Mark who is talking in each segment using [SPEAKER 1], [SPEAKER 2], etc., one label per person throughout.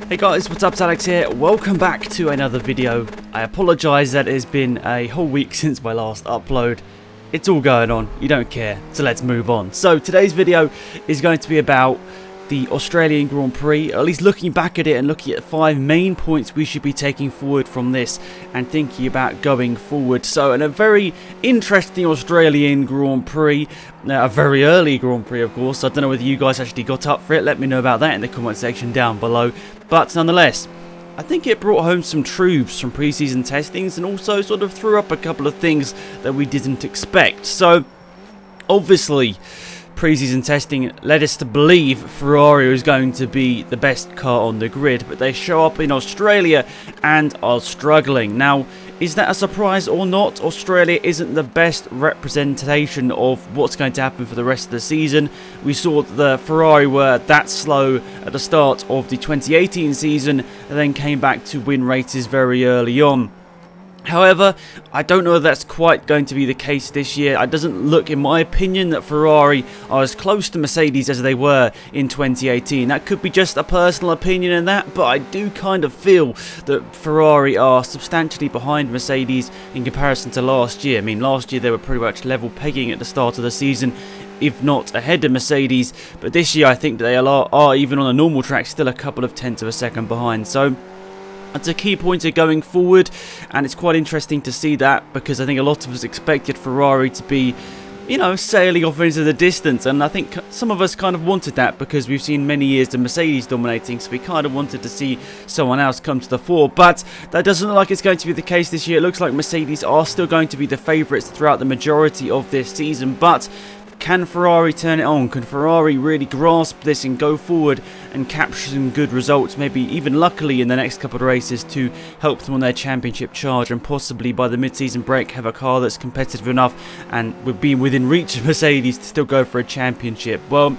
[SPEAKER 1] Hey guys, what's up? It's Alex here. Welcome back to another video. I apologise that it has been a whole week since my last upload. It's all going on, you don't care, so let's move on. So today's video is going to be about the Australian Grand Prix, or at least looking back at it and looking at 5 main points we should be taking forward from this and thinking about going forward. So in a very interesting Australian Grand Prix, a very early Grand Prix of course. I don't know whether you guys actually got up for it, let me know about that in the comment section down below. But nonetheless, I think it brought home some truths from pre-season testings and also sort of threw up a couple of things that we didn't expect. So obviously pre-season testing led us to believe Ferrari was going to be the best car on the grid, but they show up in Australia and are struggling. Now, is that a surprise or not? Australia isn't the best representation of what's going to happen for the rest of the season. We saw that the Ferrari were that slow at the start of the 2018 season and then came back to win races very early on. However, I don't know if that's quite going to be the case this year. It doesn't look, in my opinion, that Ferrari are as close to Mercedes as they were in 2018. That could be just a personal opinion in that, but I do kind of feel that Ferrari are substantially behind Mercedes in comparison to last year. I mean, last year they were pretty much level pegging at the start of the season, if not ahead of Mercedes. But this year I think they are even on a normal track, still a couple of tenths of a second behind. So that's a key pointer going forward, and it's quite interesting to see that because I think a lot of us expected Ferrari to be, you know, sailing off into the distance, and I think some of us kind of wanted that because we've seen many years of Mercedes dominating, so we kind of wanted to see someone else come to the fore. But that doesn't look like it's going to be the case this year. It looks like Mercedes are still going to be the favourites throughout the majority of this season, but can Ferrari turn it on? Can Ferrari really grasp this and go forward and capture some good results, maybe even luckily in the next couple of races to help them on their championship charge, and possibly by the mid-season break have a car that's competitive enough and would be within reach of Mercedes to still go for a championship? Well,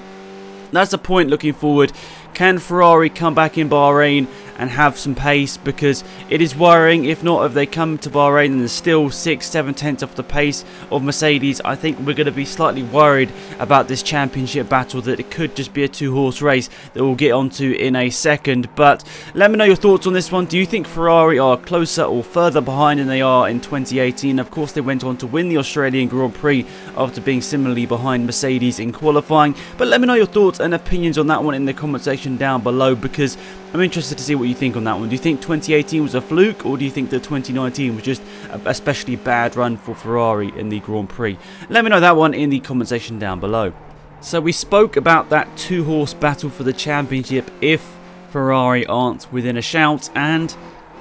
[SPEAKER 1] that's the point looking forward. Can Ferrari come back in Bahrain and have some pace? Because it is worrying, if not, if they come to Bahrain and they're still 6-7 tenths off the pace of Mercedes, I think we're going to be slightly worried about this championship battle, that it could just be a 2-horse race that we'll get onto in a second. But let me know your thoughts on this one. Do you think Ferrari are closer or further behind than they are in 2018? Of course, they went on to win the Australian Grand Prix after being similarly behind Mercedes in qualifying. But let me know your thoughts and opinions on that one in the comment section down below, because I'm interested to see what you think on that one. Do you think 2018 was a fluke, or do you think that 2019 was just a especially bad run for Ferrari in the Grand Prix? Let me know that one in the comment section down below. So we spoke about that 2-horse battle for the championship if Ferrari aren't within a shout, and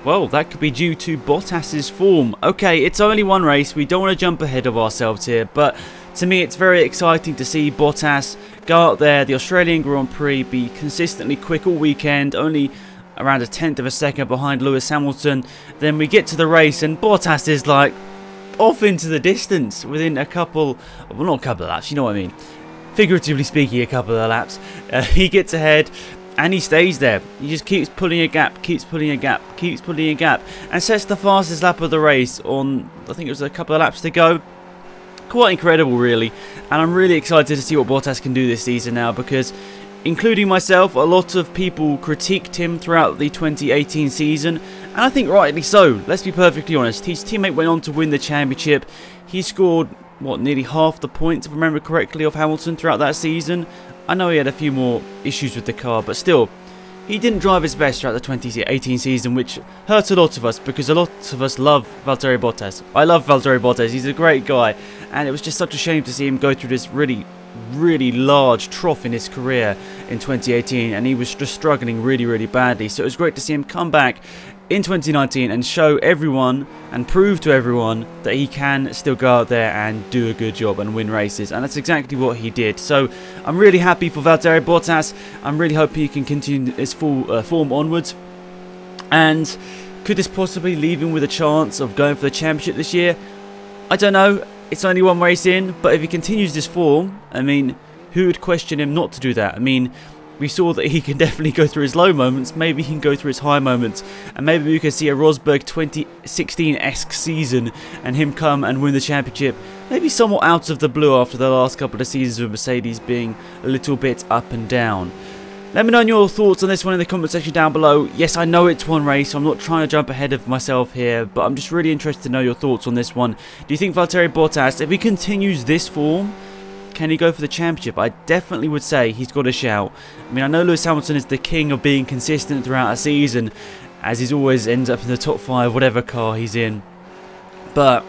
[SPEAKER 1] well, that could be due to Bottas's form. Okay, it's only one race, we don't want to jump ahead of ourselves here, but to me it's very exciting to see Bottas go out there, the Australian Grand Prix, be consistently quick all weekend, only around a tenth of a second behind Lewis Hamilton. Then we get to the race and Bottas is like off into the distance within a couple, well, not a couple of laps, you know what I mean, figuratively speaking, a couple of laps. He gets ahead and he stays there. He just keeps pulling a gap, keeps pulling a gap, keeps pulling a gap, and sets the fastest lap of the race on, I think it was a couple of laps to go. Quite incredible really, and I'm really excited to see what Bottas can do this season now, because including myself, a lot of people critiqued him throughout the 2018 season, and I think rightly so. Let's be perfectly honest, his teammate went on to win the championship. He scored, what, nearly half the points, if I remember correctly, of Hamilton throughout that season. I know he had a few more issues with the car, but still, he didn't drive his best throughout the 2018 season, which hurt a lot of us because a lot of us love Valtteri Bottas. I love Valtteri Bottas, he's a great guy, and it was just such a shame to see him go through this really large trough in his career in 2018, and he was just struggling really badly. So it was great to see him come back in 2019 and show everyone and prove to everyone that he can still go out there and do a good job and win races, and that's exactly what he did. So I'm really happy for Valtteri Bottas. I'm really hoping he can continue his full form onwards, and could this possibly leave him with a chance of going for the championship this year? I don't know, it's only one race in, but if he continues this form, I mean, who would question him not to do that? I mean, we saw that he can definitely go through his low moments, maybe he can go through his high moments, and maybe we can see a Rosberg 2016-esque season and him come and win the championship, maybe somewhat out of the blue after the last couple of seasons with Mercedes being a little bit up and down. Let me know your thoughts on this one in the comment section down below. Yes, I know it's one race, so I'm not trying to jump ahead of myself here, but I'm just really interested to know your thoughts on this one. Do you think Valtteri Bottas, if he continues this form, can he go for the championship? I definitely would say he's got a shout. I mean, I know Lewis Hamilton is the king of being consistent throughout a season, as he always ends up in the top 5, whatever car he's in. But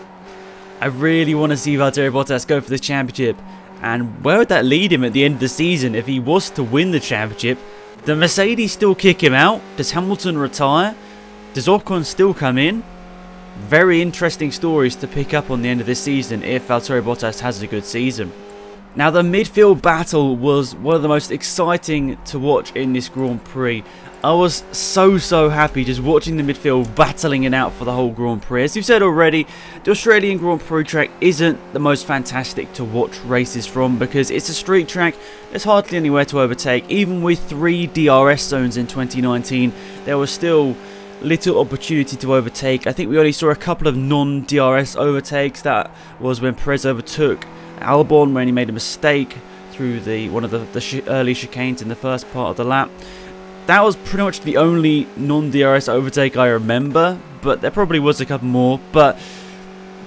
[SPEAKER 1] I really want to see Valtteri Bottas go for this championship. And where would that lead him at the end of the season if he was to win the championship? The Mercedes still kick him out? Does Hamilton retire? Does Ocon still come in? Very interesting stories to pick up on the end of this season if Valtteri Bottas has a good season. Now, the midfield battle was one of the most exciting to watch in this Grand Prix. I was so happy just watching the midfield battling it out for the whole Grand Prix. As you've said already, the Australian Grand Prix track isn't the most fantastic to watch races from because it's a street track. There's hardly anywhere to overtake. Even with 3 DRS zones in 2019, there was still little opportunity to overtake. I think we only saw a couple of non-DRS overtakes. That was when Perez overtook Albon when he made a mistake through one of the early chicanes in the first part of the lap. That was pretty much the only non-DRS overtake I remember, but there probably was a couple more. But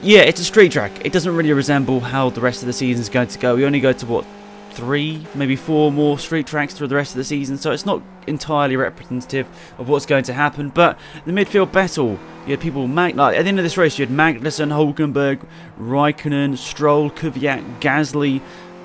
[SPEAKER 1] yeah, it's a street track. It doesn't really resemble how the rest of the season is going to go. We only go to, what, 3, maybe 4 more street tracks through the rest of the season, so it's not entirely representative of what's going to happen. But the midfield battle, you had people, like at the end of this race, you had Magnussen, Hulkenberg, Raikkonen, Stroll, Kvyat, Gasly.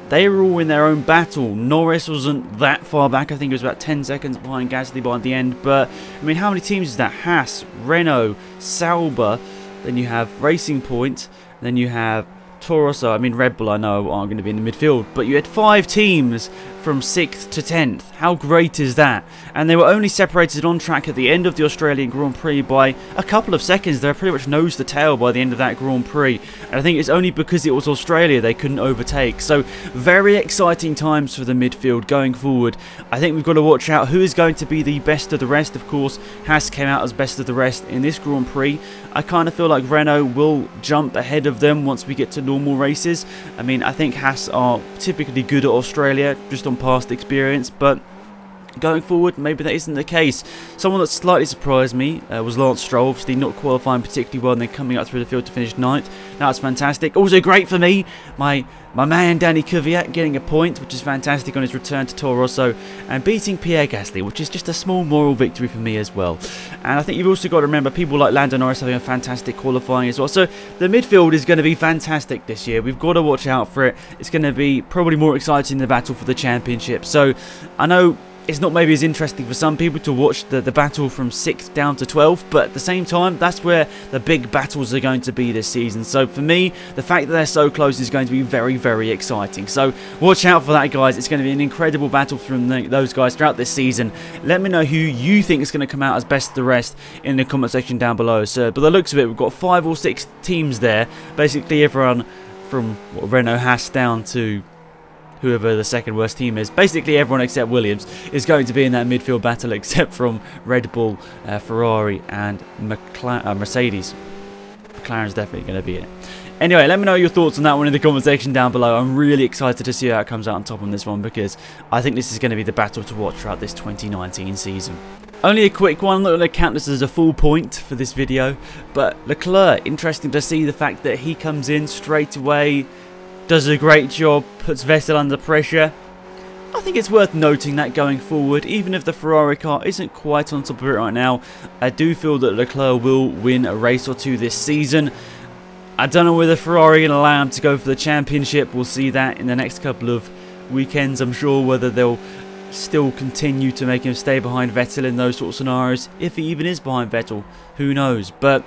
[SPEAKER 1] They were all in their own battle. Norris wasn't that far back. I think it was about 10 seconds behind Gasly by the end. But, I mean, how many teams is that? Haas, Renault, Sauber. Then you have Racing Point. Then you have Toro Rosso. I mean, Red Bull, I know, aren't going to be in the midfield. But you had 5 teams from 6th to 10th. How great is that? And they were only separated on track at the end of the Australian Grand Prix by a couple of seconds. They were pretty much nose to tail by the end of that Grand Prix. And I think it's only because it was Australia they couldn't overtake. So very exciting times for the midfield going forward. I think we've got to watch out who is going to be the best of the rest. Of course, Haas came out as best of the rest in this Grand Prix. I kind of feel like Renault will jump ahead of them once we get to normal races. I mean, I think Haas are typically good at Australia, just on past experience, but going forward, maybe that isn't the case. Someone that slightly surprised me was Lance Stroll, obviously not qualifying particularly well and then coming up through the field to finish 9th. That's fantastic. Also great for me, my man Danny Kvyat getting a point, which is fantastic on his return to Toro Rosso, and beating Pierre Gasly, which is just a small moral victory for me as well. And I think you've also got to remember people like Lando Norris having a fantastic qualifying as well. So the midfield is going to be fantastic this year. We've got to watch out for it. It's going to be probably more exciting than the battle for the championship. So I know it's not maybe as interesting for some people to watch the battle from 6th down to 12th, but at the same time, that's where the big battles are going to be this season. So for me, the fact that they're so close is going to be very exciting. So watch out for that, guys. It's going to be an incredible battle from those guys throughout this season. Let me know who you think is going to come out as best of the rest in the comment section down below. So, by the looks of it, we've got 5 or 6 teams there. Basically, everyone from Renault Haas down to whoever the second worst team is. Basically everyone except Williams is going to be in that midfield battle except from Red Bull, Ferrari and Mercedes. McLaren's definitely going to be in it. Anyway, let me know your thoughts on that one in the comment section down below. I'm really excited to see how it comes out on top on this one because I think this is going to be the battle to watch throughout this 2019 season. Only a quick one, I'm not going to count this as a full point for this video, but Leclerc, interesting to see the fact that he comes in straight away, does a great job, puts Vettel under pressure. I think it's worth noting that going forward, even if the Ferrari car isn't quite on top of it right now, I do feel that Leclerc will win a race or two this season. I don't know whether Ferrari are going to allow him to go for the championship. We'll see that in the next couple of weekends, I'm sure, whether they'll still continue to make him stay behind Vettel in those sort of scenarios. If he even is behind Vettel, who knows? But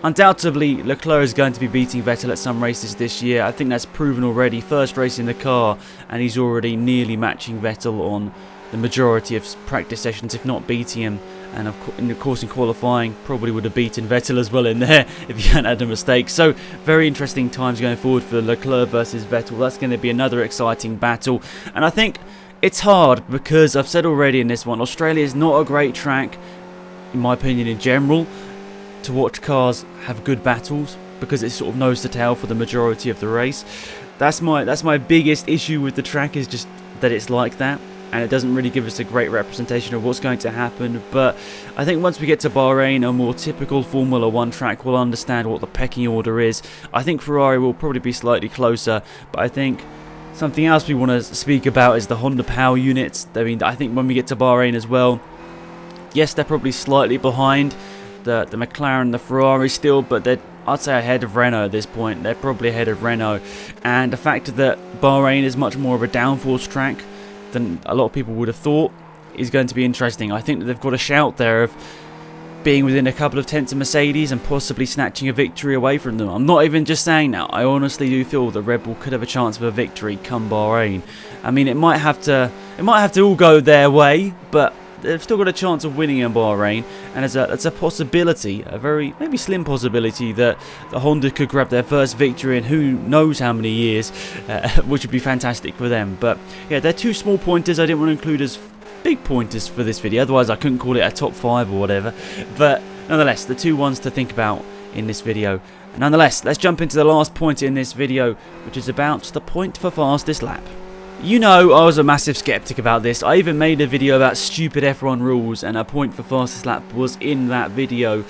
[SPEAKER 1] undoubtedly, Leclerc is going to be beating Vettel at some races this year. I think that's proven already. First race in the car, and he's already nearly matching Vettel on the majority of practice sessions, if not beating him. And of course in qualifying, probably would have beaten Vettel as well in there if he hadn't had a mistake. So very interesting times going forward for Leclerc versus Vettel. That's going to be another exciting battle. And I think it's hard because I've said already in this one, Australia is not a great track, in my opinion, in general, to watch cars have good battles because it's sort of nose to tail for the majority of the race. That's my biggest issue with the track, is just that it's like that. and it doesn't really give us a great representation of what's going to happen. But I think once we get to Bahrain, a more typical Formula 1 track, we'll understand what the pecking order is. I think Ferrari will probably be slightly closer, but I think something else we want to speak about is the Honda power units. I mean, I think when we get to Bahrain as well, yes, they're probably slightly behind the McLaren and the Ferrari still, but they're, I'd say, ahead of Renault at this point. They're probably ahead of Renault, and the fact that Bahrain is much more of a downforce track than a lot of people would have thought is going to be interesting. I think that they've got a shout there of being within a couple of tenths of Mercedes and possibly snatching a victory away from them. I'm not even just saying that. I honestly do feel that Red Bull could have a chance of a victory come Bahrain. I mean, it might have to all go their way, but they've still got a chance of winning in Bahrain, and it's a possibility, a very maybe slim possibility, that the Honda could grab their first victory in who knows how many years, which would be fantastic for them. But yeah, they're two small pointers I didn't want to include as big pointers for this video, otherwise I couldn't call it a top 5 or whatever. But nonetheless, the two ones to think about in this video. Nonetheless, let's jump into the last point in this video, which is about the point for fastest lap. You know, I was a massive skeptic about this. I even made a video about stupid F1 rules, and a point for fastest lap was in that video.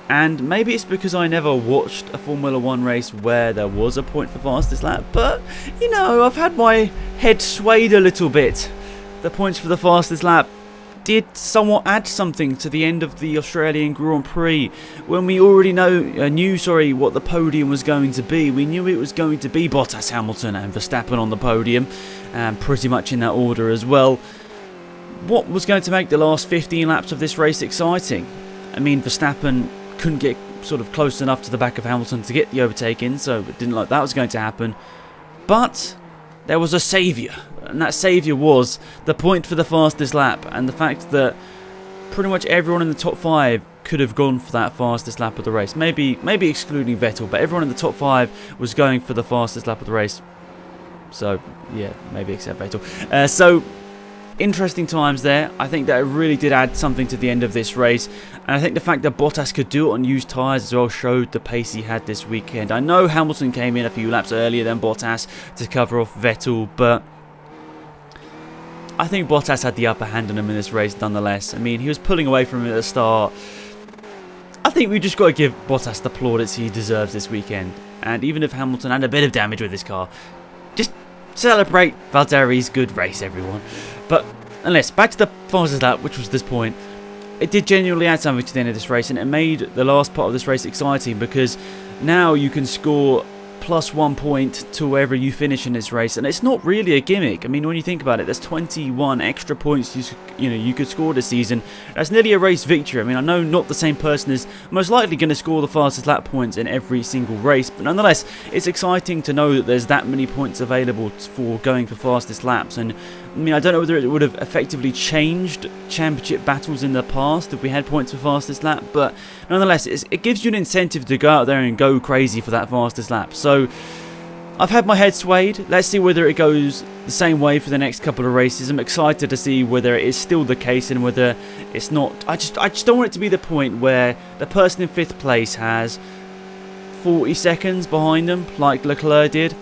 [SPEAKER 1] And maybe it's because I never watched a Formula 1 race where there was a point for fastest lap, but you know, I've had my head swayed a little bit. The points for the fastest lap did somewhat add something to the end of the Australian Grand Prix, when we already knew what the podium was going to be. We knew it was going to be Bottas, Hamilton and Verstappen on the podium, and pretty much in that order as well. What was going to make the last 15 laps of this race exciting? I mean, Verstappen couldn't get sort of close enough to the back of Hamilton to get the overtake in, so it didn't look like that was going to happen. But there was a saviour, and that saviour was the point for the fastest lap, and the fact that pretty much everyone in the top 5 could have gone for that fastest lap of the race. Maybe excluding Vettel, but everyone in the top 5 was going for the fastest lap of the race. So yeah, maybe except Vettel. So interesting times there. I think that it really did add something to the end of this race, and I think the fact that Bottas could do it on used tyres as well showed the pace he had this weekend. I know Hamilton came in a few laps earlier than Bottas to cover off Vettel, but I think Bottas had the upper hand on him in this race nonetheless. I mean, he was pulling away from him at the start. I think we just got to give Bottas the plaudits he deserves this weekend. And even if Hamilton had a bit of damage with his car, just celebrate Valtteri's good race, everyone. But unless, back to the fastest lap, which was this point, it did genuinely add something to the end of this race, and it made the last part of this race exciting, because now you can score +1 point to wherever you finish in this race, and it's not really a gimmick. I mean, when you think about it, there's 21 extra points you could score this season. That's nearly a race victory. I mean, I know not the same person is most likely going to score the fastest lap points in every single race, but nonetheless, it's exciting to know that there's that many points available for going for fastest laps. And I mean, I don't know whether it would have effectively changed championship battles in the past if we had points for fastest lap, but nonetheless, it gives you an incentive to go out there and go crazy for that fastest lap. So I've had my head swayed. Let's see whether it goes the same way for the next couple of races. I'm excited to see whether it is still the case and whether it's not. I just don't want it to be the point where the person in 5th place has 40 seconds behind them, like Leclerc did,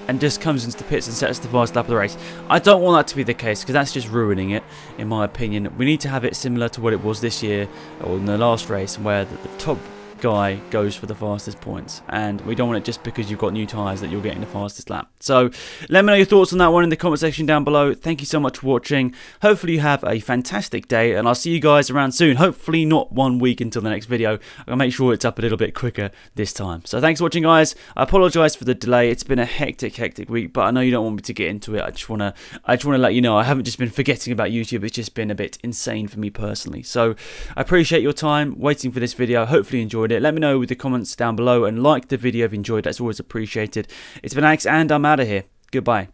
[SPEAKER 1] and just comes into the pits and sets the fastest lap of the race. I don't want that to be the case, because that's just ruining it, in my opinion. We need to have it similar to what it was this year, or in the last race, where the top guy goes for the fastest points, and we don't want it just because you've got new tyres that you're getting the fastest lap. So let me know your thoughts on that one in the comment section down below. Thank you so much for watching. Hopefully you have a fantastic day, and I'll see you guys around soon. Hopefully not 1 week until the next video. I'll make sure it's up a little bit quicker this time. So thanks for watching, guys. I apologise for the delay. It's been a hectic week, but I know you don't want me to get into it. I just want to let you know I haven't just been forgetting about YouTube. It's just been a bit insane for me personally. So I appreciate your time waiting for this video. Hopefully you enjoyed it. Let me know with the comments down below, and like the video if you enjoyed. That's always appreciated. It's been Alex, and I'm out of here. Goodbye.